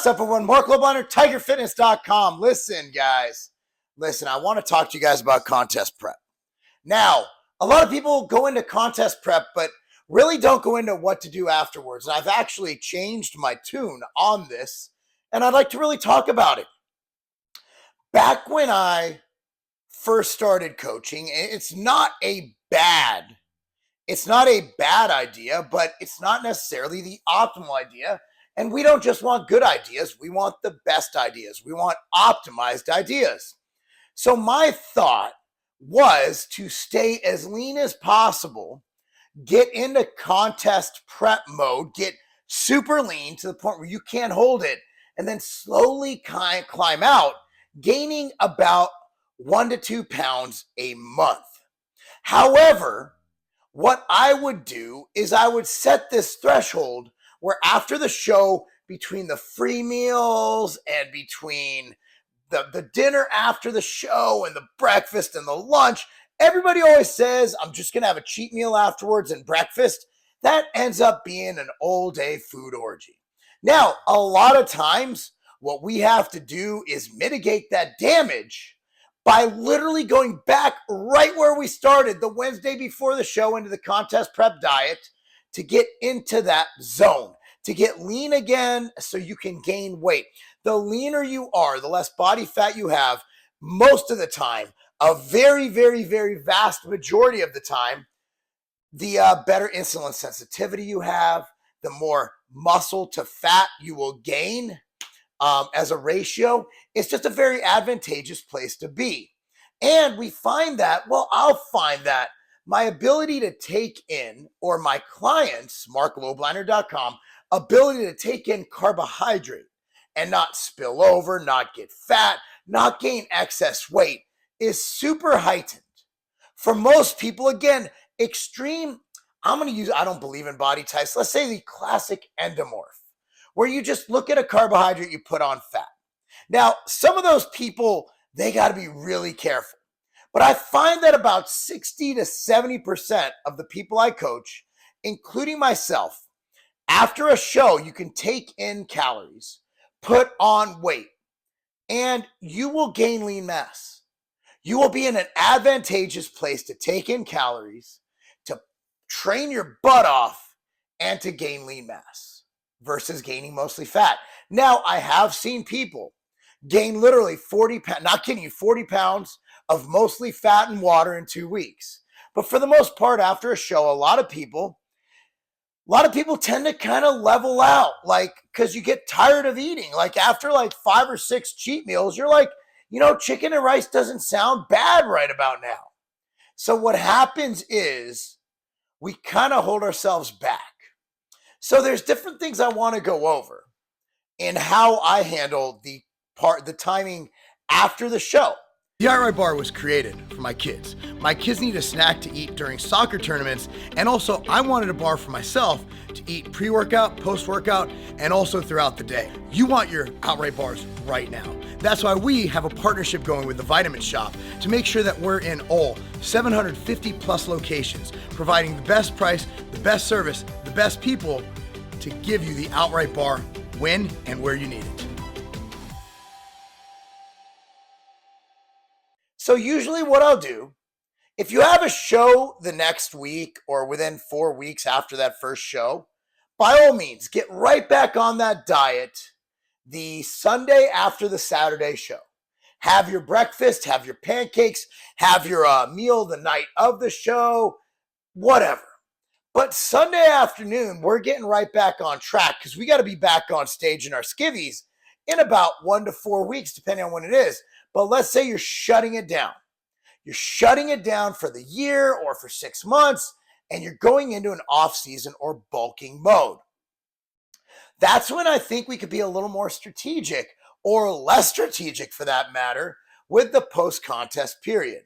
What's up, everyone? Marc Lobliner, tigerfitness.com. Listen, guys. Listen, I want to talk to you guys about contest prep. Now, a lot of people go into contest prep, but really don't go into what to do afterwards. And I've actually changed my tune on this, and I'd like to really talk about it. Back when I first started coaching, it's not a bad idea, but it's not necessarily the optimal idea. And we don't just want good ideas. We want the best ideas. We want optimized ideas. So my thought was to stay as lean as possible, get into contest prep mode, get super lean to the point where you can't hold it, and then slowly climb out, gaining about 1 to 2 pounds a month. However, what I would do is I would set this threshold where after the show, between the free meals and between the dinner after the show and the breakfast and the lunch, everybody always says, I'm just going to have a cheat meal afterwards and breakfast. That ends up being an all-day food orgy. Now, a lot of times, what we have to do is mitigate that damage by literally going back right where we started the Wednesday before the show into the contest prep diet to get into that zone, to get lean again so you can gain weight. The leaner you are, the less body fat you have, most of the time, a very, very, very vast majority of the time, the better insulin sensitivity you have, the more muscle to fat you will gain as a ratio. It's just a very advantageous place to be. And we find that, I'll find that my ability to take in, or my clients, marclobliner.com, ability to take in carbohydrate and not spill over, not get fat, not gain excess weight is super heightened. For most people, again, extreme, I don't believe in body types. Let's say the classic endomorph, where you just look at a carbohydrate, you put on fat. Now, some of those people, they got to be really careful. But I find that about 60 to 70% of the people I coach, including myself, after a show, you can take in calories, put on weight, and you will gain lean mass. You will be in an advantageous place to take in calories, to train your butt off, and to gain lean mass versus gaining mostly fat. Now, I have seen people gain literally 40 pounds, not kidding you, 40 pounds of mostly fat and water in 2 weeks. But for the most part, after a show, a lot of people tend to kind of level out, because you get tired of eating. After 5 or 6 cheat meals, you're like, chicken and rice doesn't sound bad right about now. So what happens is we kind of hold ourselves back. So there's different things I want to go over in how I handle the timing after the show. The outright bar was created for my kids. My kids need a snack to eat during soccer tournaments, and also I wanted a bar for myself to eat pre-workout, post-workout, and also throughout the day. You want your outright bars right now. That's why we have a partnership going with the Vitamin Shop to make sure that we're in all 750 plus locations, providing the best price, the best service, the best people to give you the outright bar when and where you need it. So usually what I'll do, if you have a show the next week or within 4 weeks after that first show, by all means, get right back on that diet the Sunday after the Saturday show. Have your breakfast, have your pancakes, have your meal the night of the show, whatever. But Sunday afternoon, we're getting right back on track because we got to be back on stage in our skivvies in about 1 to 4 weeks, depending on when it is. But let's say you're shutting it down. You're shutting it down for the year or for 6 months, and you're going into an off-season or bulking mode. That's when I think we could be a little more strategic, or less strategic for that matter, with the post-contest period.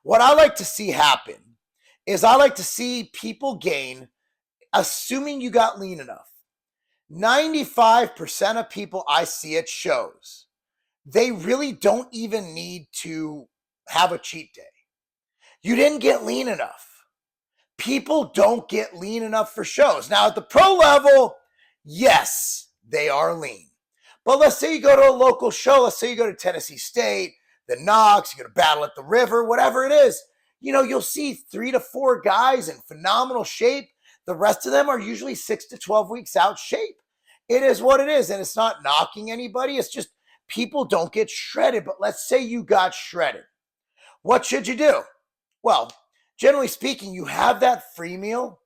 What I like to see happen is I like to see people gain, assuming you got lean enough. 95% of people I see at shows, they really don't even need to have a cheat day. You didn't get lean enough. People don't get lean enough for shows. Now, at the pro level, yes, they are lean. But let's say you go to a local show. Let's say you go to Tennessee State, the Knox, you go to Battle at the River, whatever it is. You'll see 3 to 4 guys in phenomenal shape. The rest of them are usually 6 to 12 weeks out shape. It is what it is. And it's not knocking anybody. It's just people don't get shredded. But let's say you got shredded. What should you do? Well, generally speaking, you have that free meal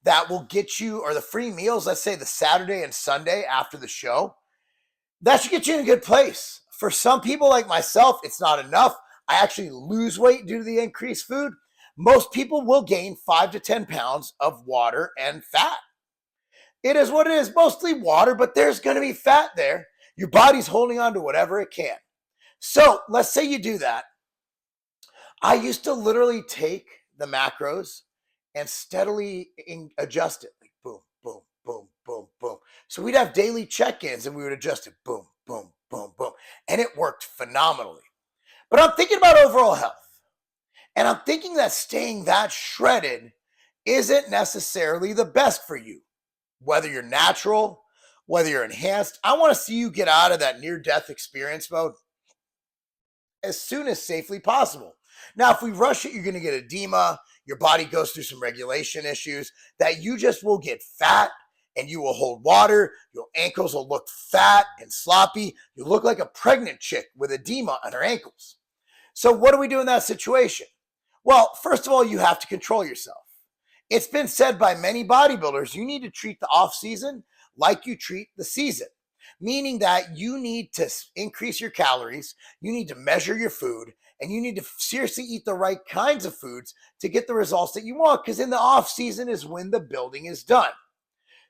that will get you, or the free meals, let's say the Saturday and Sunday after the show, that should get you in a good place. For some people like myself, it's not enough. I actually lose weight due to the increased food. Most people will gain 5 to 10 pounds of water and fat. It is what it is, mostly water, but there's going to be fat there. Your body's holding on to whatever it can. So let's say you do that. I used to literally take the macros and steadily adjust it. Like boom, boom, boom, boom, boom. So we'd have daily check-ins and we would adjust it. Boom, boom, boom, boom. And it worked phenomenally. But I'm thinking about overall health. And I'm thinking that staying that shredded isn't necessarily the best for you. Whether you're natural, whether you're enhanced, I want to see you get out of that near-death experience mode as soon as safely possible. Now, if we rush it, you're going to get edema. Your body goes through some regulation issues that you just will get fat and you will hold water. Your ankles will look fat and sloppy. You look like a pregnant chick with edema on her ankles. So what do we do in that situation? Well, first of all, you have to control yourself. It's been said by many bodybuilders, you need to treat the off season like you treat the season, meaning that you need to increase your calories, you need to measure your food, and you need to seriously eat the right kinds of foods to get the results that you want, because in the off season is when the building is done.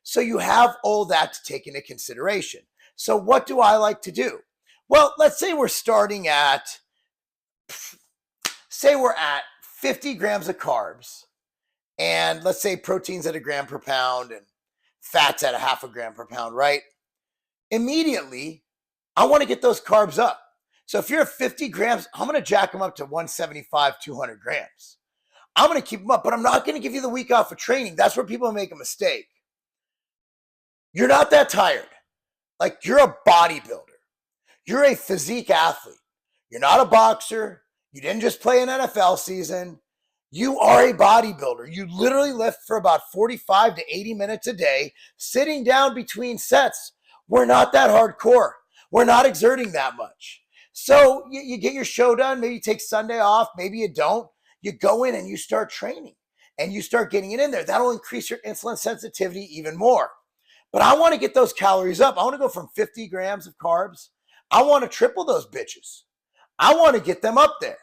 So you have all that to take into consideration. So what do I like to do? Well, let's say we're starting at, say we're at 50 grams of carbs, and let's say protein's at 1 gram per pound and fat's at 0.5 gram per pound, right? Immediately, I want to get those carbs up. So if you're at 50 grams, I'm going to jack them up to 175, 200 grams. I'm going to keep them up, but I'm not going to give you the week off of training. That's where people make a mistake. You're not that tired. Like, you're a bodybuilder. You're a physique athlete. You're not a boxer. You didn't just play an NFL season. You are a bodybuilder. You literally lift for about 45 to 80 minutes a day, sitting down between sets. We're not that hardcore. We're not exerting that much. So you get your show done. Maybe you take Sunday off. Maybe you don't. You go in and you start training and you start getting it in there. That'll increase your insulin sensitivity even more. But I want to get those calories up. I want to go from 50 grams of carbs. I want to triple those bitches. I want to get them up there.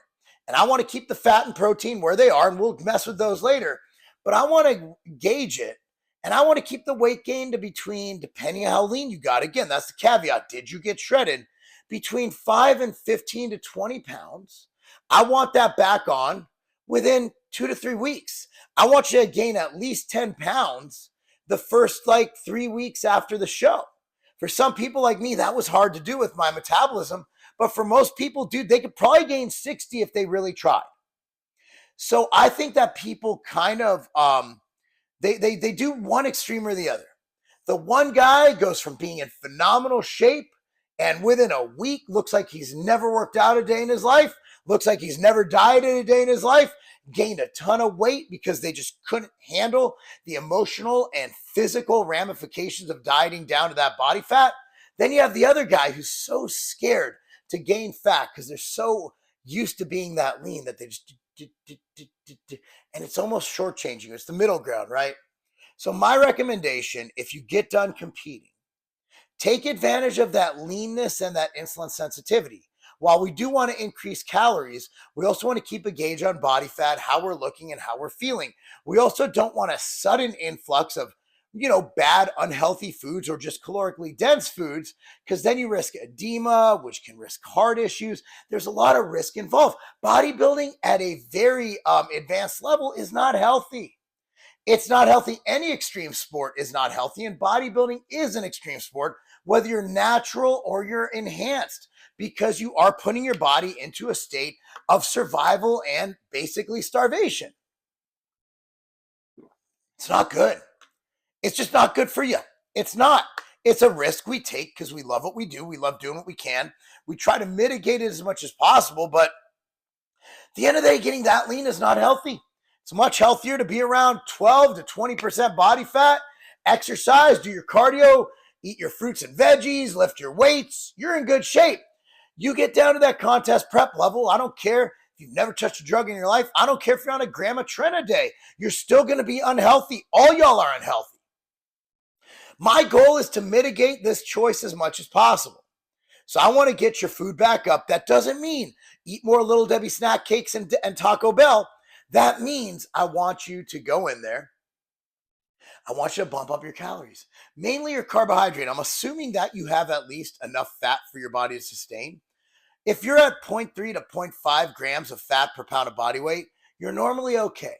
And I want to keep the fat and protein where they are, and we'll mess with those later. But I want to gauge it, and I want to keep the weight gain to between, depending on how lean you got. Again, that's the caveat. Did you get shredded? Between 5 and 15 to 20 pounds. I want that back on within 2 to 3 weeks. I want you to gain at least 10 pounds the first 3 weeks after the show. For some people like me, that was hard to do with my metabolism. But for most people, dude, they could probably gain 60 if they really tried. So I think that people kind of, they do one extreme or the other. The one guy goes from being in phenomenal shape and within a week looks like he's never worked out a day in his life, looks like he's never dieted a day in his life, gained a ton of weight because they just couldn't handle the emotional and physical ramifications of dieting down to that body fat. Then you have the other guy who's so scared to gain fat because they're so used to being that lean that they just and it's almost shortchanging you. It's the middle ground, right? So my recommendation, if you get done competing, take advantage of that leanness and that insulin sensitivity. While we do want to increase calories, we also want to keep a gauge on body fat, how we're looking and how we're feeling. We also don't want a sudden influx of bad, unhealthy foods or just calorically dense foods, because then you risk edema, which can risk heart issues. There's a lot of risk involved. Bodybuilding at a very advanced level is not healthy. It's not healthy. Any extreme sport is not healthy, and bodybuilding is an extreme sport, whether you're natural or you're enhanced, because you are putting your body into a state of survival and basically starvation. It's not good. It's just not good for you. It's not. It's a risk we take because we love what we do. We love doing what we can. We try to mitigate it as much as possible, but at the end of the day, getting that lean is not healthy. It's much healthier to be around 12 to 20% body fat, exercise, do your cardio, eat your fruits and veggies, lift your weights. You're in good shape. You get down to that contest prep level. I don't care if you've never touched a drug in your life. I don't care if you're on a gram of tren a day. You're still going to be unhealthy. All y'all are unhealthy. My goal is to mitigate this choice as much as possible. So I want to get your food back up. That doesn't mean eat more Little Debbie snack cakes and Taco Bell. That means I want you to go in there. I want you to bump up your calories, mainly your carbohydrate. I'm assuming that you have at least enough fat for your body to sustain. If you're at 0.3 to 0.5 grams of fat per pound of body weight, you're normally okay.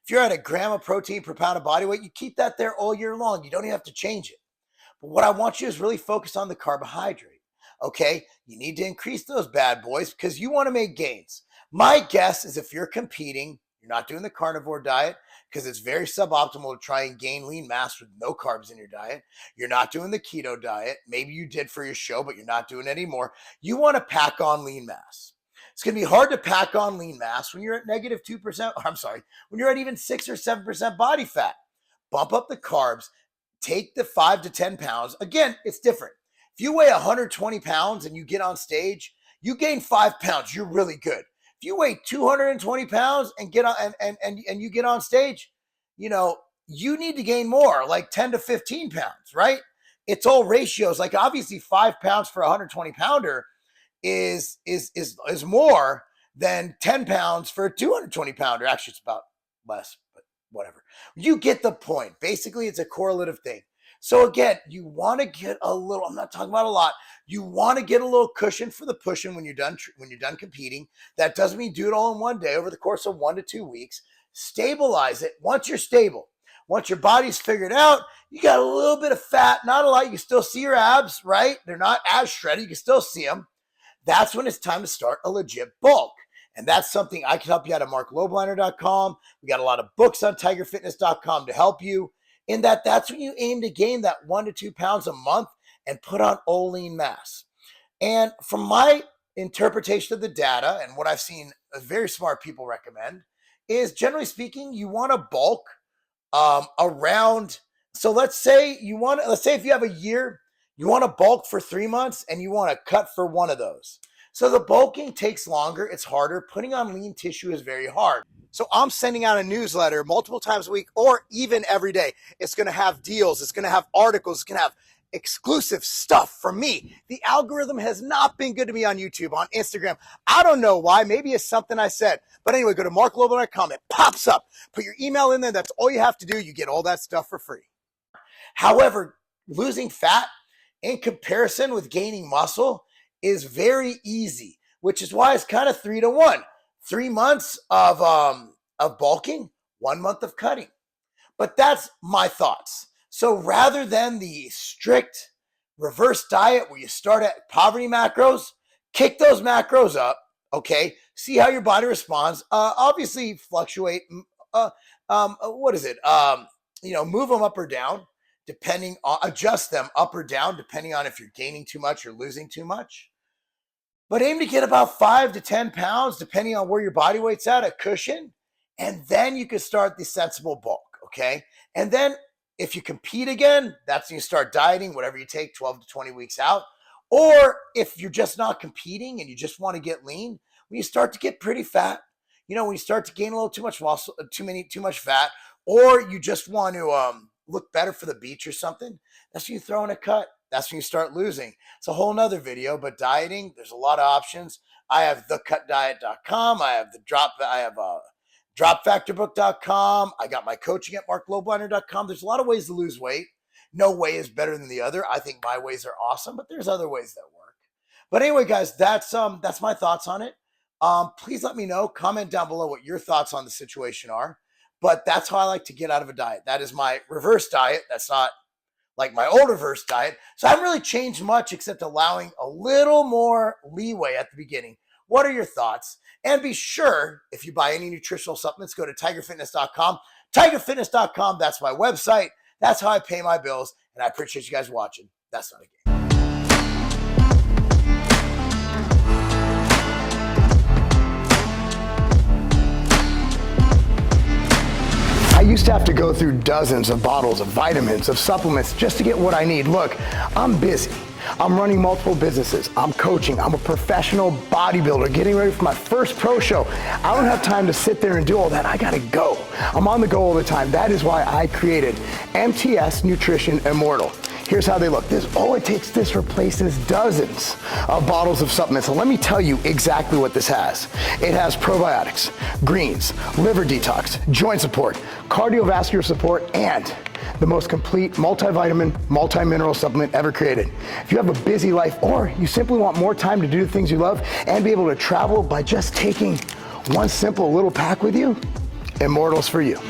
If you're at a gram of protein per pound of body weight, you keep that there all year long. You don't even have to change it. But what I want you to is really focus on the carbohydrate. Okay, you need to increase those bad boys because you want to make gains. My guess is if you're competing, you're not doing the carnivore diet because it's very suboptimal to try and gain lean mass with no carbs in your diet. You're not doing the keto diet. Maybe you did for your show, but you're not doing it anymore. You want to pack on lean mass. It's going to be hard to pack on lean mass when you're at negative 2%. I'm sorry, when you're at even 6 or 7% body fat. Bump up the carbs. Take the 5 to 10 pounds. Again, it's different. If you weigh 120 pounds and you get on stage, you gain 5 pounds. You're really good. If you weigh 220 pounds and get on and you get on stage, you know, you need to gain more, like 10 to 15 pounds, right? It's all ratios. Like obviously 5 pounds for a 120 pounder is more than 10 pounds for a 220 pounder. Actually, it's about less, but whatever. You get the point. Basically, it's a correlative thing. So again, you want to get a little, I'm not talking about a lot. You want to get a little cushion for the pushing when you're done competing. That doesn't mean do it all in one day over the course of 1 to 2 weeks. Stabilize it. Once you're stable, once your body's figured out, you got a little bit of fat, not a lot. You can still see your abs, right? They're not as shredded. You can still see them. That's when it's time to start a legit bulk. And that's something I can help you out at marclobliner.com. We got a lot of books on tigerfitness.com to help you. In that's when you aim to gain that 1 to 2 pounds a month and put on all lean mass. And from my interpretation of the data and what I've seen very smart people recommend is generally speaking, you want to bulk around. So let's say if you have a year, you want to bulk for 3 months and you want to cut for one of those. So the bulking takes longer. It's harder. Putting on lean tissue is very hard. So I'm sending out a newsletter multiple times a week or even every day. It's going to have deals. It's going to have articles. It's going to have exclusive stuff from me. The algorithm has not been good to me on YouTube, on Instagram. I don't know why. Maybe it's something I said. But anyway, go to marclobliner.com. It pops up. Put your email in there. That's all you have to do. You get all that stuff for free. However, losing fat in comparison with gaining muscle is very easy, which is why it's kind of 3 to 1. 3 months of bulking, 1 month of cutting. But that's my thoughts. So rather than the strict reverse diet where you start at poverty macros, kick those macros up, okay? See how your body responds. Obviously fluctuate. Move them up or down, adjust them up or down, depending on if you're gaining too much or losing too much. But aim to get about 5 to 10 pounds, depending on where your body weight's at, a cushion. And then you can start the sensible bulk, okay? And then if you compete again, that's when you start dieting, whatever you take, 12 to 20 weeks out. Or if you're just not competing and you just want to get lean, when you start to get pretty fat, when you start to gain a little too much muscle, too much fat, or you just want to look better for the beach or something, that's when you throw in a cut. That's when you start losing. It's a whole nother video, but dieting, there's a lot of options. I have thecutdiet.com. I have dropfactorbook.com. I got my coaching at marclobliner.com. There's a lot of ways to lose weight. No way is better than the other. I think my ways are awesome, but there's other ways that work. But anyway, guys, that's my thoughts on it. Please let me know. Comment down below what your thoughts on the situation are. But that's how I like to get out of a diet. That is my reverse diet. That's not like my old reverse diet. So I haven't really changed much except allowing a little more leeway at the beginning. What are your thoughts? And be sure, if you buy any nutritional supplements, go to tigerfitness.com. Tigerfitness.com, that's my website. That's how I pay my bills. And I appreciate you guys watching. That's not a game. I used to have to go through dozens of bottles of vitamins, of supplements, just to get what I need. Look, I'm busy. I'm running multiple businesses. I'm coaching. I'm a professional bodybuilder getting ready for my first pro show. I don't have time to sit there and do all that. I gotta go. I'm on the go all the time. That is why I created MTS Nutrition Immortal. Here's how they look. This replaces dozens of bottles of supplements. So let me tell you exactly what this has. It has probiotics, greens, liver detox, joint support, cardiovascular support, and the most complete multivitamin, multi-mineral supplement ever created. If you have a busy life or you simply want more time to do the things you love and be able to travel by just taking one simple little pack with you, Immortal's for you.